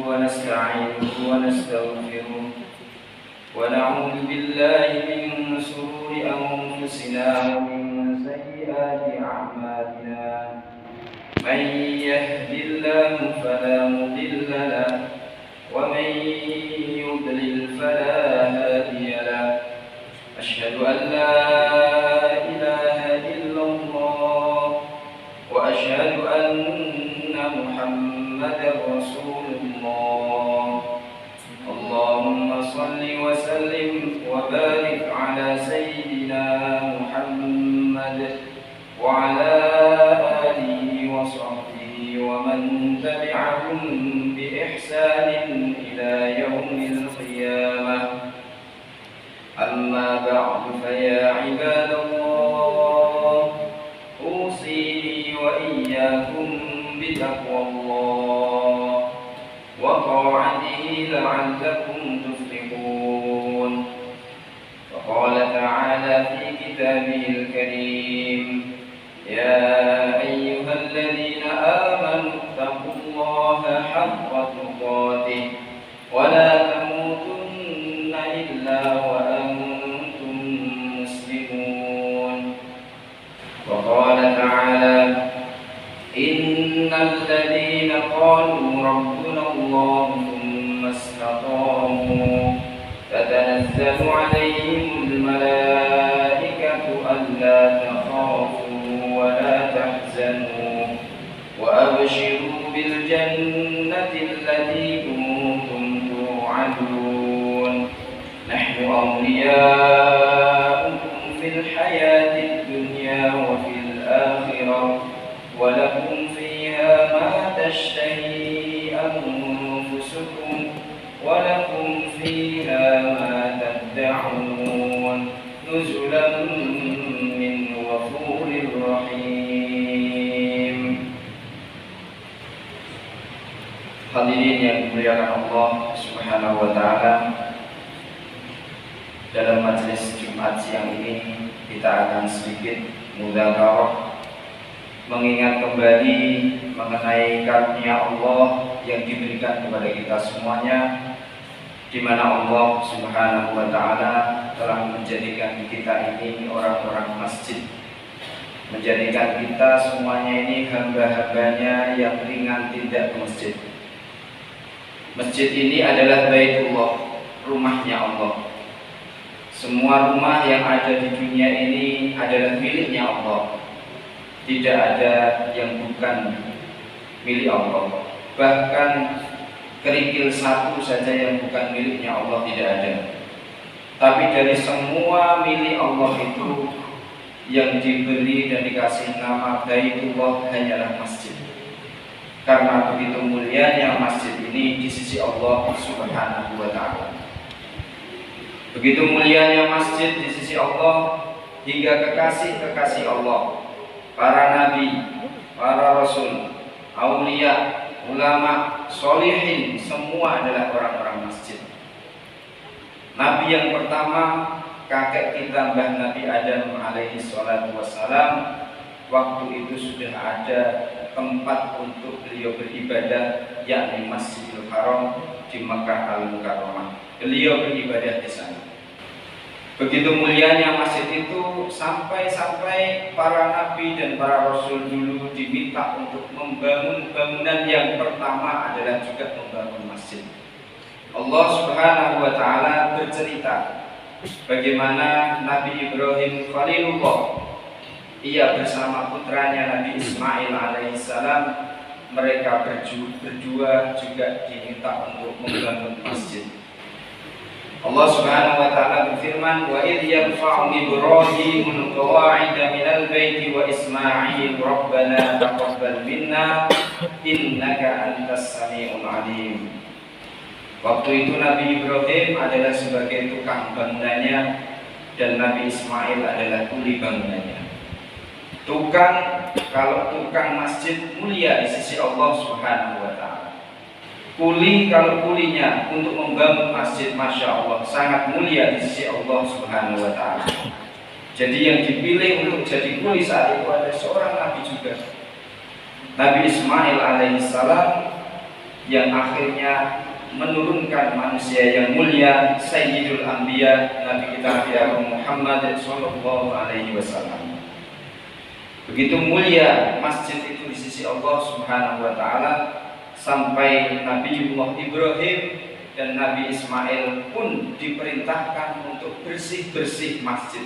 ونستعينه ونستغفره ونعوذ بالله من شرور أنفسنا ومن سيئات أعمالنا من يهد الله فلا مضل له ومن يضلل فلا هادي له أشهد أن لا إله إلا الله وأشهد أن محمدا رسول الله اللهم صل وسلم وبارك على سيدنا محمد وعلى آله وصحبه ومن تبعهم بإحسان إلى يوم القيامة أما بعد فيا عباد الله أوصيني وإياكم بتقوى الله وطاعته لعلكم تفلحون وقال تعالى في كتابه الكريم يا أيها الذين آمنوا اتقوا الله حق تقاته ولا تموتن إلا وأنتم مسلمون وقال تعالى إن الذين قالوا ربنا الله ثم استقاموا تتنزل عليهم الملائكة ألا تخافوا ولا تحزنوا وأبشروا بالجنة التي كنتم توعدون نحن أولياؤكم في الحياة الدنيا وفي الآخرة ولكم فيها ما تشتهي أنفسكم ولكم فيها ما تدعون نزلا من غفور رحيم. Hadirin yang dimuliakan Allah Subhanahu wa taala, dalam majelis Jumat siang ini kita akan sedikit mudzakarah mengingat kembali mengenai karunia Allah yang diberikan kepada kita semuanya, di mana Allah Subhanahu wa taala telah menjadikan kita ini orang-orang masjid, menjadikan kita semuanya ini hamba-hambanya yang ringan tidak ke masjid. Masjid ini adalah Baitullah, rumahnya Allah. Semua rumah yang ada di dunia ini adalah miliknya Allah. Tidak ada yang bukan milik Allah. Bahkan kerikil satu saja yang bukan miliknya Allah tidak ada. Tapi dari semua milik Allah itu, yang diberi dan dikasih nama Baitullah hanyalah masjid. Karena begitu mulianya masjid ini di sisi Allah Subhanahu wa taala. Begitu mulianya masjid di sisi Allah hingga kekasih-kekasih Allah, para nabi, para rasul, aulia, ulama, solihin, semua adalah orang-orang masjid. Nabi yang pertama, kakek kita Mbah Nabi Adam alaihi salatu wassalam, waktu itu sudah ada tempat untuk beliau beribadah, yakni Masjidil Haram di Makkah Al-Mukarramah. Beliau beribadah di sana. Begitu mulianya masjid itu sampai para nabi dan para rasul dulu diminta untuk membangun bangunan yang pertama adalah juga membangun masjid. Allah Subhanahu wa taala bercerita bagaimana Nabi Ibrahim Khalilullah, ia bersama putranya Nabi Ismail alaihissalam, mereka berdua juga diminta untuk membangun masjid. Allah Subhanahu wa taala berfirman, "Wa idh yarfa'u Ibrahimul qawa'ida minal baiti wa Ismail rabbana taqabbal minna innaka antas samiul alim." Waktu itu Nabi Ibrahim adalah sebagai tukang bangunannya dan Nabi Ismail adalah kuli bangunannya. Kalau tukang masjid mulia di sisi Allah Subhanahu wa taala. Kuli kalau kulinya untuk membangun masjid, masya Allah, sangat mulia di sisi Allah Subhanahu wa taala. Jadi yang dipilih untuk jadi kuli saat itu ada seorang nabi juga, Nabi Ismail alaihissalam. yang akhirnya menurunkan manusia yang mulia, Sayyidul Anbiya, Nabi kita Nabi Muhammad sallallahu alaihi wasallam. Begitu mulia masjid itu di sisi Allah Subhanahu wa taala, sampai Nabiullah Ibrahim dan Nabi Ismail pun diperintahkan untuk bersih-bersih masjid.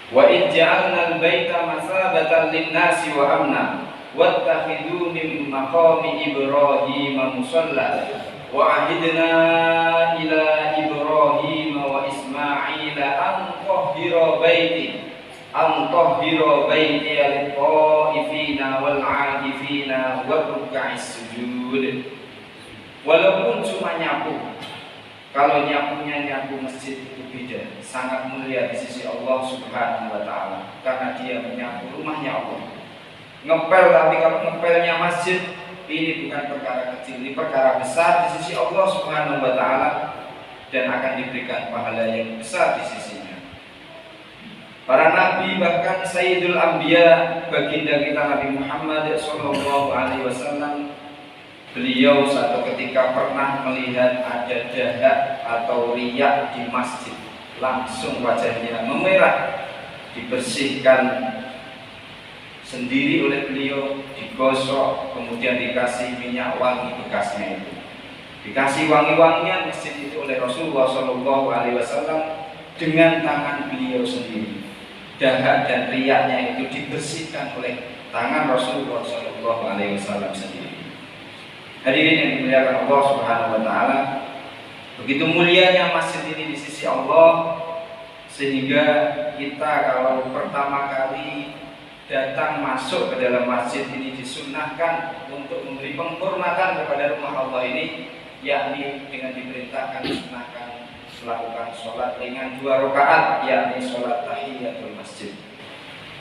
Wa in ja'alna al-baita masabatan lin-nasi wa amna wattakhidhu min maqami Ibrahim musalla wa ahidna ila Ibrahim wa Ismail an tahhira baiti lit-ta'ifina wal-'akifina wa ruk'is sujud. Walaupun cuma nyapu, kalau nyapunya nyapu masjid itu beda, sangat mulia di sisi Allah Subhanahu wa taala, karena dia menyapu rumahnya Allah. Ngepel, tapi kalau ngepelnya masjid, ini bukan perkara kecil, ini perkara besar di sisi Allah Subhanahu wa taala, dan akan diberikan pahala yang besar di sisinya. Para nabi, bahkan Sayyidul Anbiya, baginda kita Nabi Muhammad sallallahu alaihi wasallam, beliau satu ketika pernah melihat ada dahak atau riak di masjid, langsung wajahnya memerah, dibersihkan sendiri oleh beliau, digosok, kemudian dikasih minyak wangi bekasnya itu, dikasih wangi-wangian masjid itu oleh Rasulullah Shallallahu Alaihi Wasallam dengan tangan beliau sendiri. Dahak dan riaknya itu dibersihkan oleh tangan Rasulullah Shallallahu Alaihi Wasallam sendiri. Hadirin yang dimuliakan Allah Subhanahu wa taala, begitu mulianya masjid ini di sisi Allah, sehingga kita kalau pertama kali datang masuk ke dalam masjid ini disunnahkan untuk memberi penghormatan kepada rumah Allah ini, yakni dengan diperintahkan disunnahkan melakukan sholat dengan 2 rakaat, yakni sholat tahiyatul masjid.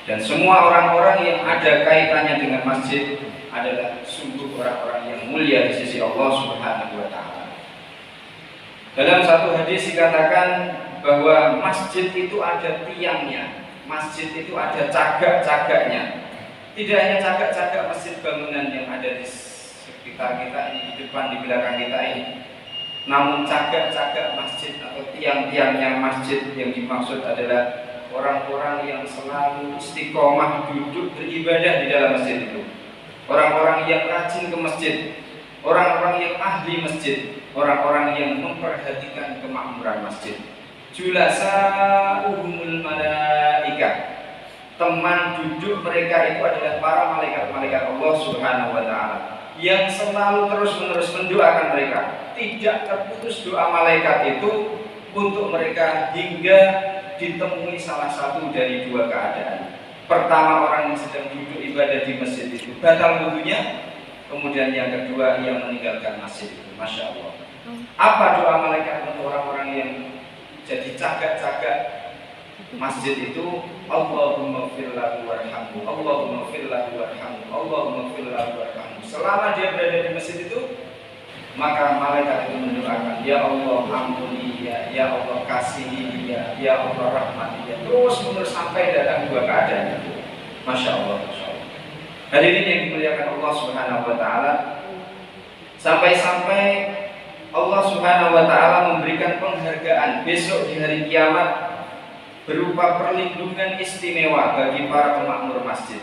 Dan semua orang-orang yang ada kaitannya dengan masjid adalah sungguh orang-orang yang mulia di sisi Allah Subhanahu wa taala. Dalam satu hadis dikatakan bahwa masjid itu ada tiangnya, masjid itu ada cagak-cagaknya. Tidak hanya cagak-cagak masjid bangunan yang ada di sekitar kita ini, di depan, di belakang kita ini, namun cagak-cagak masjid atau tiang-tiangnya masjid yang dimaksud adalah orang-orang yang selalu istiqomah duduk beribadah di dalam masjid itu, orang-orang yang rajin ke masjid, orang-orang yang ahli masjid, orang-orang yang memperhatikan kemakmuran masjid. Julasa'uhumul malaikah, teman duduk mereka itu adalah para malaikat-malaikat Allah Subhanahu wa taala yang selalu terus-menerus mendoakan mereka. Tidak terputus doa malaikat itu untuk mereka hingga ditemui salah satu dari 2 keadaan. Pertama, orang yang sedang duduk ibadah di masjid itu batal wudunya, kemudian yang kedua ia meninggalkan masjid itu. Masya Allah. Apa doa malaikat untuk orang-orang yang jadi cagak-cagak masjid itu? Allahumma fir lahu warhamhu, Allahumma fir lahu warhamhu, Allahumma fir lahu warhamhu. Selama dia berada di masjid itu, maka malaikat itu mendoakan, ya Allah ampuni dia, ya Allah kasihi dia, ya Allah rahmati dia, terus menerus sampai datang 2 keadaan itu. Masya Allah, Masya Allah. Hadirin yang dimuliakan Allah Subhanahu wa taala, sampai-sampai Allah Subhanahu wa taala memberikan penghargaan besok di hari kiamat berupa perlindungan istimewa bagi para pemakmur masjid,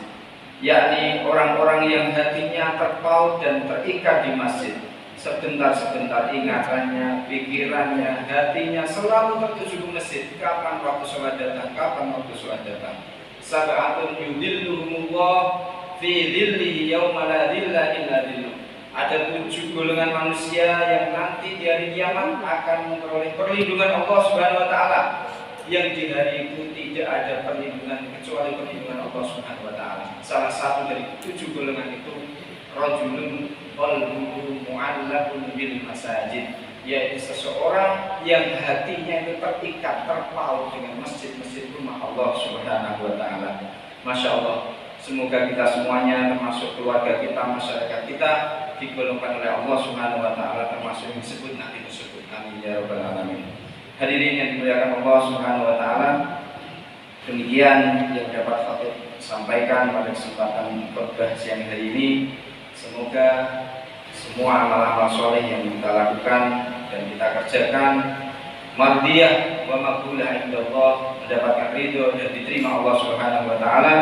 yakni orang-orang yang hatinya terpaut dan terikat di masjid. Sebentar-sebentar ingatannya, pikirannya, hatinya selalu tertuju ke masjid. Kapan waktu sholat datang? Kapan waktu sholat datang? Sab'atun yudhilluhumullah fi dhillihi yawma la dhilla illa dhilluh. Ada 7 golongan manusia yang nanti di hari kiamat akan memperoleh perlindungan Allah Subhanahu wa taala, yang di hari itu tidak ada perlindungan kecuali perlindungan Allah Subhanahu wa taala. Salah satu dari 7 golongan itu rajulun qalbuhu mu'allaqun bil masajid, yaitu seseorang yang hatinya itu terikat, terpaut dengan masjid-masjid rumah Allah Subhanahu wa taala. Masya Allah. Semoga kita semuanya, termasuk keluarga kita, masyarakat kita, digolongkan oleh Allah Subhanahu wa taala termasuk yang disebut nanti disebut. Amin ya rabbal alamin. Hadirin yang dimuliakan Allah Subhanahu wa taala, demikian yang dapat khatib sampaikan pada kesempatan khutbah siang hari ini. Semoga semua amal-amal soleh yang kita lakukan dan kita kerjakan mardiyah wa maqbulah indallah, mendapatkan ridho dan diterima Allah Subhanahu wa taala,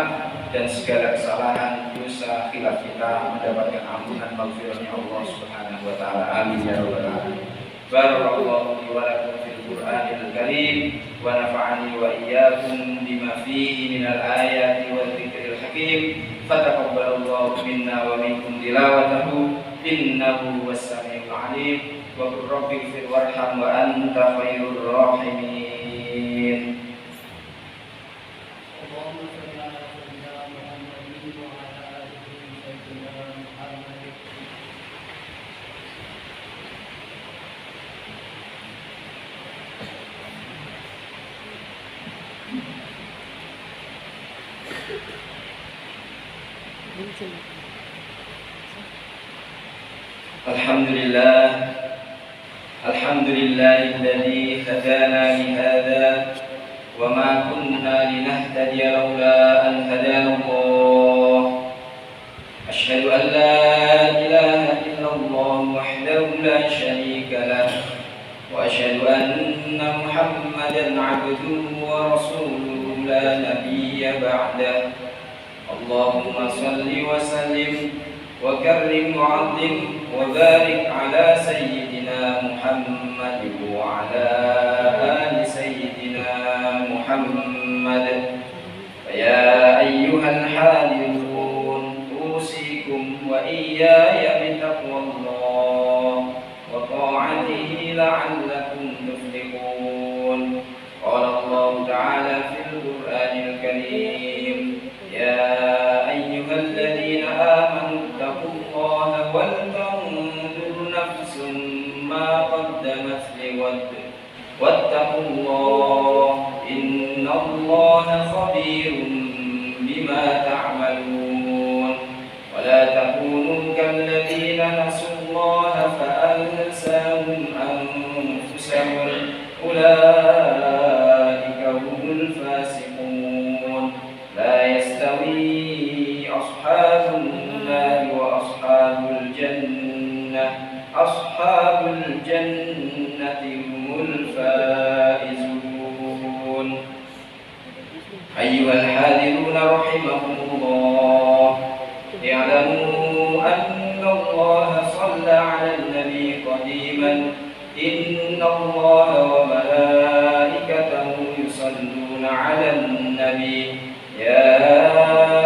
dan segala kesalahan dosa khilaf kita mendapatkan ampunan maghfirahnya Allah Subhanahu wa taala. Amin ya rabbal alamin. Barakallahu li wa lakum fil Qur'anil Karim wa nafa'ani wa iyyakum bima fihi minal ayati wal dzikril hakim. Fataqabbalallahu minna wa minkum tilawatahu innahu was-sami'ul 'alim. Wa qur rabbighfir warham wa anta khairur rahimin. Alhamdulillahilladzi hadana li hadza wa ma kunna linahtadiya laula an hadana Allah. Asyhadu an la ilaha illallah wahdahu la syarika lah wa asyhadu anna Muhammadan 'abduhu wa rasuluhu la nabiyya ba'dah. Allahumma salli wa sallim wa karrim wa 'azzim wa barik ala sayyidina Muhammad wa ala ali sayyidina Muhammad. Ya ayyuhal hadirun usikum wa iyaya bitaqwallah wa ta'atihi la'allakum tuflihun. Qala Allah ta'ala fil Qur'anil Karim, ya ayyuhalladzina amanu taqullaha wal tanzur nafsum ma qaddamat lighad wattaqullaha innallaha khabirun bima ta'malun. Wa la takunu kalladzina nasullaha fa ansahum anfusahum ulaika humul fasiqun. La yastawi ashabun nar wa ashabul jannah, ashabul jannati humul faizun. Ayyuhal hadiruna rahimakumullah, i'lamu anna Allah shalla 'alan nabi qadiman, inna Allah wa malaikatahu yusalluna 'alan nabi. Ya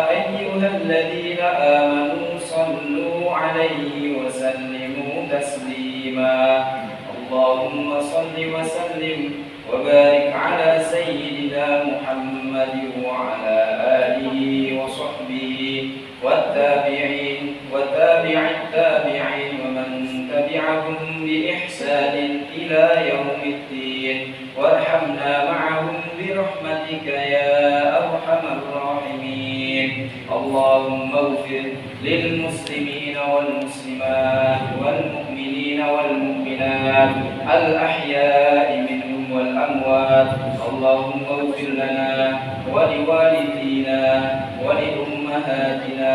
ayyuhalladzina amanu sallu 'alaihi wa sallimu taslima. Allahumma salli wa sallim wa barik ala sayyidina Muhammad wa ala alihi wa sahbihi wat tabi'in wa tabi'it tabi'in wa man tabi'ahum bi ihsanin ila yaumiddin. Warhamna ma'ahum bi rahmatika ya arhamar rahimin. Allahumma ighfir lil muslimina wal muslimat wal mu'minina wal mu'minat al ahya'i minhum wal amwat. Allahumma ighfir lana wa liwalidina wa li ummahatina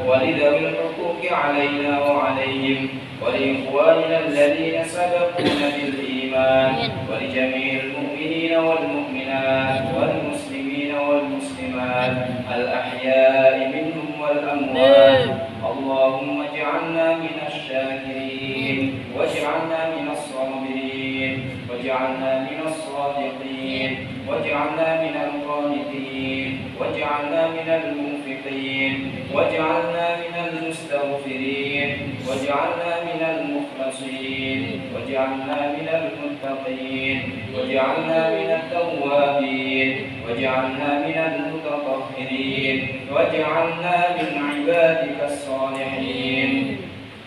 wa li dhawil huquqi 'alaina wa 'alaihim wa li ikhwanina alladhina sabaquna bil iman wa li jami'il mu'minina wal mu'minat wal muslimina wal muslimat al ahya'i minhum wal amwat. Allahumma ij'alna minasy syakirin waj'alna minas sabirin waj'alna minas shadiqin waj'alna minal qanitin waj'alna minal munfiqin waj'alna minal mustaghfirin waj'alna minal mukhlasin waj'alna minal muttaqin waj'alna minat tawwabin waj'alna minal mutatahhirin waj'alna min ibadikas salihin.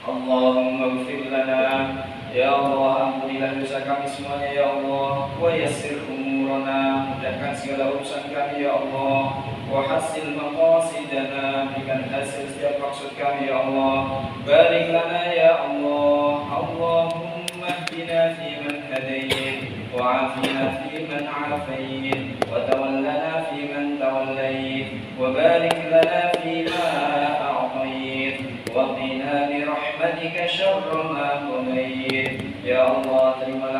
Allahumma ighfir lana, ya Allah, ampunilah dosa kami semuanya ya Allah, wa yassir umurana, mudahkan segala urusan kami ya Allah, wa hasil maqasidana, berikan hasil setiap maksud kami ya Allah. Barik lana ya Allah, Allahumma hdina fi man hadayt wa afina fi man afayt wa tawallana fi man tawallayt wa barik lana fi ma a'tayt wa qina bi rahmatika syarra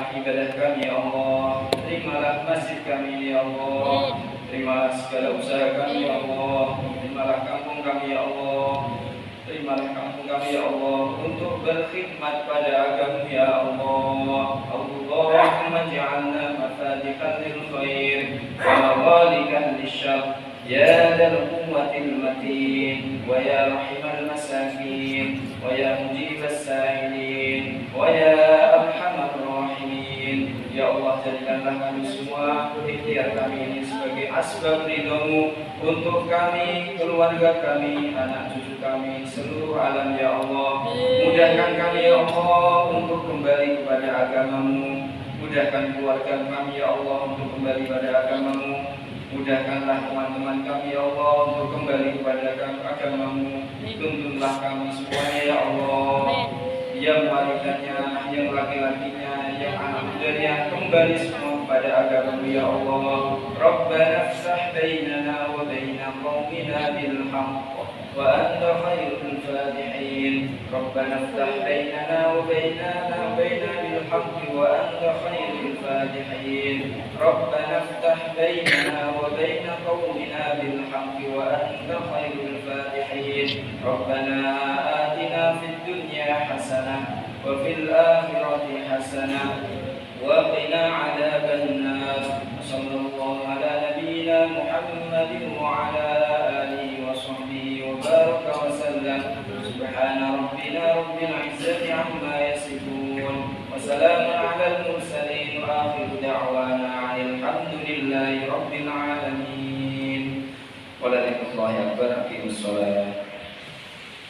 terimalah ibadah kami ya Allah, terimalah masjid kami ya Allah, terimalah segala usaha kami ya Allah, terimalah kampung kami ya Allah, terimalah kampung kami ya Allah untuk berkhidmat pada agama ya Allah. Allahumma ja'alna mafatihan lil khair wa maghalikan lisyarr ya dzal quwwatil matin wa ya rahimal masakin wa ya mujibas sa'ilin wa ya arhamar rahimin. Ya Allah, jadikanlah kami semua ikhtiar kami ini sebagai asbab ridhamu untuk kami, keluarga kami, anak cucu kami, seluruh alam ya Allah. Mudahkan kami ya Allah untuk kembali kepada agamamu. Mudahkan keluarga kami ya Allah untuk kembali pada agamamu. Mudahkanlah teman-teman kami ya Allah untuk kembali kepada agamamu. Tuntunlah kami semuanya ya Allah, yang wanitanya, yang laki-lakinya, yang anak mudanya, kembali semua kepada agamamu ya Allah. Rabbana ftah bainana wa baina qaumina bil haqq wa anta khairul fatihin. Rabbana ftah bainana wa baina bil haqq wa anta khairul fatihin. Rabbana ftah bainana wa baina qaumina bil haqq wa anta khairul fatihin. Rabbana atina fid dunya hasanah wa fil akhirati hasanah wa qina adzaban nar. Sallallahu ala nabiyyina Muhammadin wa ala alihi wa sahbihi wa baraka wa sallam. Subhana rabbina rabbil izzati amma yasifun wa salamun alal mursalin wa akhiru da'wana alhamdulillahi rabbil alamin. Wa la ilaha illa Allah. Aqimus shalah.